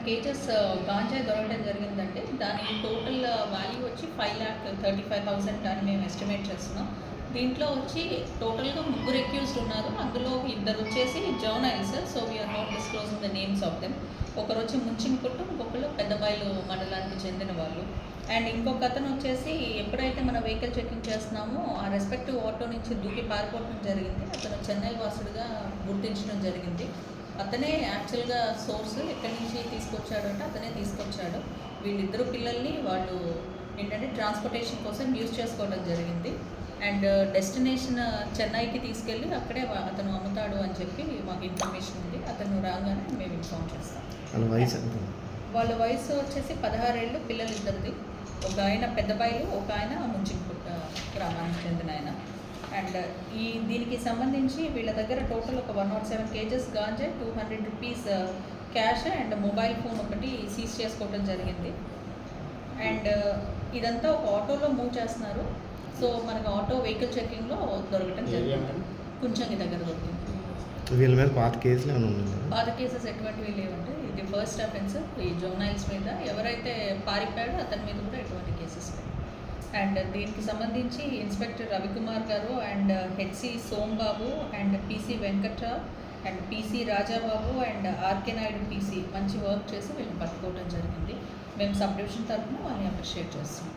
Kgs ganja దొరకడం జరిగిందండి. దాని టోటల్ వాల్యూ వచ్చి 5,35,000 అని మేము ఎస్టిమేట్ చేస్తున్నాం. దీంట్లో వచ్చి టోటల్గా ముగ్గురు అక్యూజ్డ్ ఉన్నారు. అందులో ఇద్దరు వచ్చేసి journalist. So we are not disclosing the names of them. ఒకరు వచ్చి ముంచింపుట్టు, ఇంకొకరు పెద్దబాయిలు మండలానికి చెందిన వాళ్ళు. అండ్ ఇంకొక అతను వచ్చేసి ఎప్పుడైతే మన వెహికల్ చెకింగ్ చేస్తున్నామో ఆ రెస్పెక్టివ్ ఆటో నుంచి దూకి పారిపోవడం జరిగింది. అతను చెన్నై వాసుడుగా గుర్తించడం జరిగింది. అతనే యాక్చువల్గా సోర్స్ ఎక్కడి నుంచి తీసుకొచ్చాడు అంటే అతనే తీసుకొచ్చాడు. వీళ్ళిద్దరు పిల్లల్ని వాళ్ళు ఏంటంటే ట్రాన్స్పోర్టేషన్ కోసం యూజ్ చేసుకోవడం జరిగింది. అండ్ డెస్టినేషన్ చెన్నైకి తీసుకెళ్ళి అక్కడే అతను అమ్ముతాడు అని చెప్పి మాకు ఇన్ఫర్మేషన్ ఉంది. అతను రాగానే మేము ఇన్ఫార్మ్ చేస్తాం. వాళ్ళ వయసు వచ్చేసి 16 ఏళ్ళు పిల్లలు ఇద్దరిది. ఒక ఆయన పెద్దబాయిలు, ఒక ఆయన ముంచింపుట్ట గ్రామానికి చెందిన ఆయన. అండ్ దీనికి సంబంధించి వీళ్ళ దగ్గర టోటల్ ఒక 107 kgs ganja, 200 rupees cash and mobile phone ఒకటి సీజ్ చేసుకోవడం జరిగింది. అండ్ ఇదంతా ఒక ఆటోలో మూవ్ చేస్తున్నారు. సో మనకు ఆటో వెహికల్ చెకింగ్లో దొరకడం జరిగింది. కుంచంగి దగ్గర దొరికింది. వీళ్ళ మీద పాత కేసులు ఏమైనా ఉన్నాయి? పాత కేసెస్ ఎటువంటివి లేవంటే ఇది ఫస్ట్ అఫెన్స్ ఈ జర్నలిస్ట్ మీద. ఎవరైతే పారిపోయాడో అతని మీద కూడా ఎటువంటి కేసెస్ లేవు. అండ్ దీనికి సంబంధించి inspector Ravikumar garu and HC Sombabu and PC Venkatrao and PC Rajababu and RK Naidu PC మంచి వర్క్ చేసి వీళ్ళని పట్టుకోవడం జరిగింది. మేము సబ్ డివిజన్ తరఫున వాళ్ళని అప్రిషియేట్ చేస్తున్నాం.